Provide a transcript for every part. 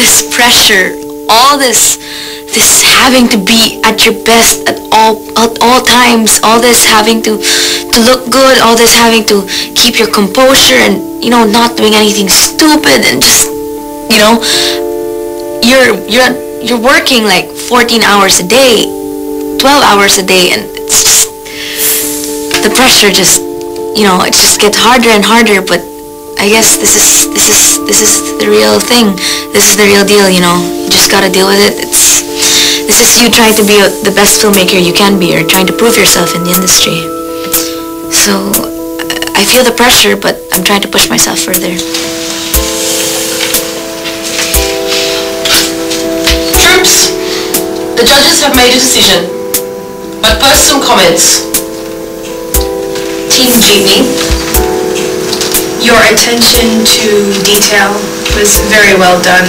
this pressure, all this having to be at your best at all times, all this having to look good, all this having to keep your composure and, you know, not doing anything stupid, and just, you know, you're working like 14 hours a day, 12 hours a day, and it's just, the pressure just, you know, it just gets harder and harder. But I guess this is the real thing. This is the real deal, you know. You just gotta deal with it. This is you trying to be the best filmmaker you can be, or trying to prove yourself in the industry. So I feel the pressure, but I'm trying to push myself further. Troops, the judges have made a decision, but first some comments. Team Jamie, your attention to detail was very well done.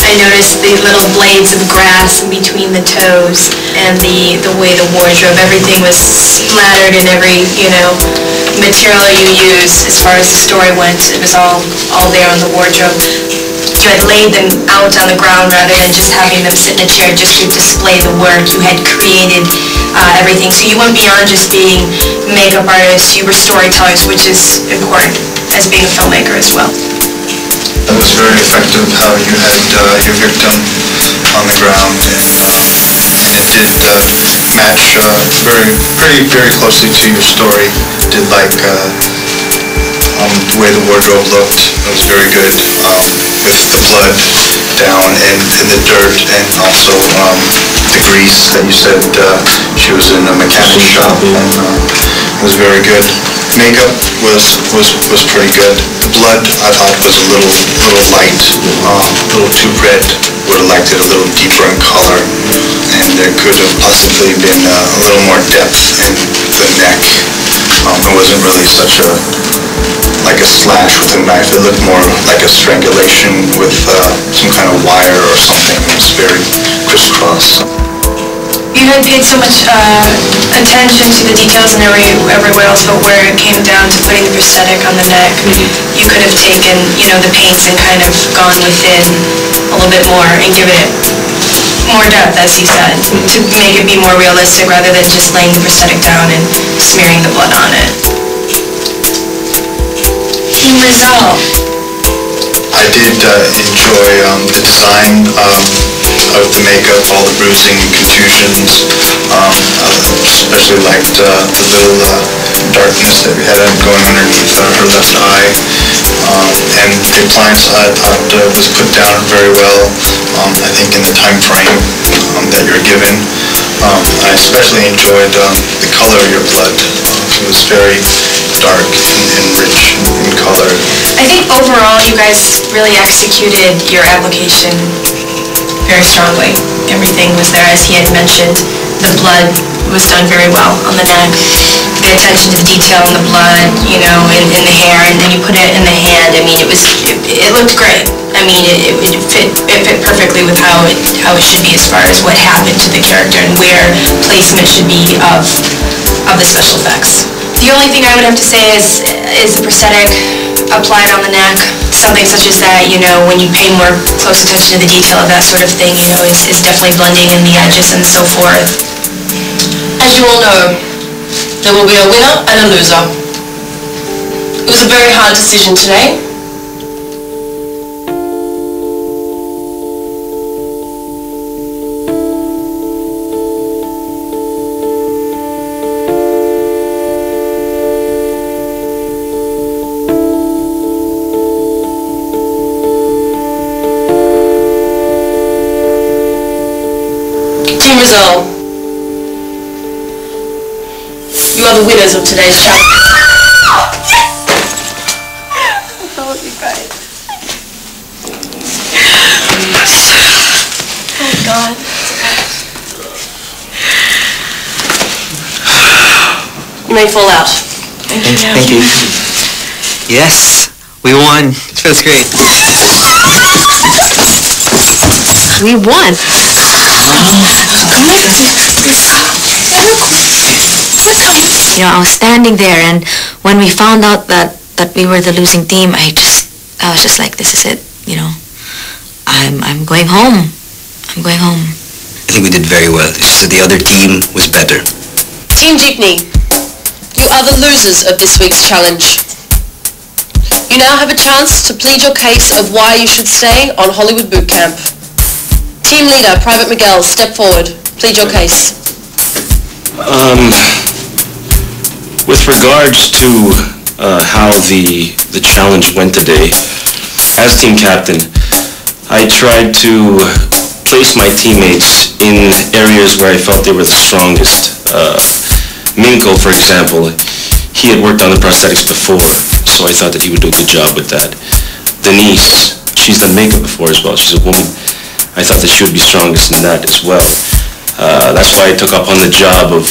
I noticed the little blades of grass in between the toes, and the way the wardrobe, everything was splattered in every, you know, material you used as far as the story went. It was all there on the wardrobe. You had laid them out on the ground rather than just having them sit in a chair just to display the work. You had created everything. So you went beyond just being makeup artists. You were storytellers, which is important as being a filmmaker as well. It was very effective how you had your victim on the ground, and it did match very closely to your story. Did like the way the wardrobe looked. It was very good with the blood down and the dirt, and also the grease that you said she was in a mechanic shop, and it was very good. Makeup was pretty good. The blood I thought was a little light, a little too red. Would have liked it a little deeper in color, and there could have possibly been a little more depth in the neck. It wasn't really such like a slash with a knife. It looked more like a strangulation with some kind of wire or something. It was very crisscross. You had paid so much attention to the details and everywhere else, but where it came down to putting the prosthetic on the neck, you could have taken, you know, the paints and kind of gone within a little bit more and given it more depth, as you said, to make it be more realistic rather than just laying the prosthetic down and smearing the blood on it. Team Rizal. I did enjoy the design of the makeup, all the bruising and contusions. Especially liked the little darkness that we had going underneath her left eye. And the appliance I thought was put down very well, I think in the time frame that you're given. I especially enjoyed the color of your blood. It was very dark and rich in color. I think overall you guys really executed your application very strongly. Everything was there, as he had mentioned. The blood was done very well on the neck. The attention to detail in the blood, you know, in the hair, and then you put it in the hand. I mean, it looked great. I mean, it fit perfectly with how it should be as far as what happened to the character and where placement should be of the special effects. The only thing I would have to say is the prosthetic applied on the neck. Something such as that, you know, when you pay more close attention to the detail of that sort of thing, you know, is definitely blending in the edges and so forth. As you all know, there will be a winner and a loser. It was a very hard decision today. Team Rizal, you are the winners of today's challenge. That would be great. Oh God. You may fall out. Thank you. Yes, we won. It feels great. We won. You know, I was standing there, and when we found out that we were the losing team, I was just like, this is it, you know. I'm going home. I'm going home. I think we did very well. It's just that the other team was better. Team Jeepney, you are the losers of this week's challenge. You now have a chance to plead your case of why you should stay on Hollywood Boot Camp. Team leader, Private Miguel, step forward. Plead your case. With regards to how the challenge went today, as team captain, I tried to place my teammates in areas where I felt they were the strongest. Minko, for example, he had worked on the prosthetics before, so I thought that he would do a good job with that. Denise, she's done makeup before as well. She's a woman. I thought that she would be strongest in that as well. That's why I took up on the job of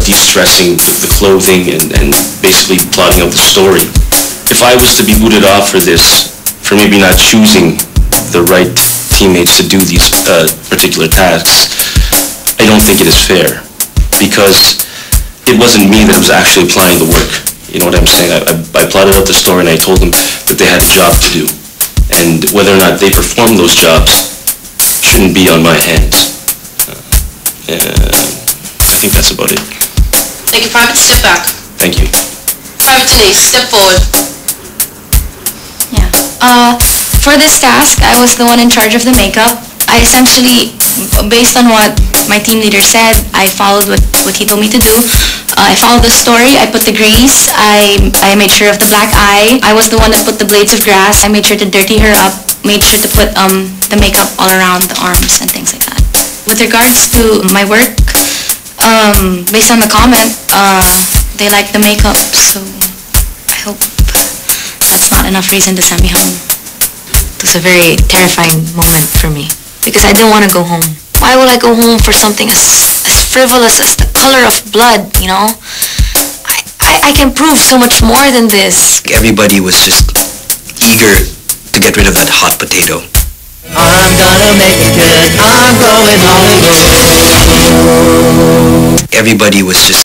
de-stressing the clothing and basically plotting out the story. If I was to be booted off for this, for maybe not choosing the right teammates to do these particular tasks, I don't think it is fair, because it wasn't me that was actually applying the work. You know what I'm saying? I plotted out the story and I told them that they had a job to do, and whether or not they performed those jobs shouldn't be on my hands. I think that's about it. Thank you, Private. Step back. Thank you. Private Denise, step forward. Yeah. For this task, I was the one in charge of the makeup. I essentially, based on what my team leader said, I followed what he told me to do. I followed the story. I put the grease. I made sure of the black eye. I was the one that put the blades of grass. I made sure to dirty her up. Made sure to put the makeup all around the arms and things like that. With regards to my work, based on the comment, they like the makeup, so I hope that's not enough reason to send me home. It was a very terrifying moment for me, because I didn't want to go home. Why would I go home for something as frivolous as the color of blood, you know? I can prove so much more than this. Everybody was just eager to get rid of that hot potato. I'm gonna make it good. I'm going Hollywood. Everybody was just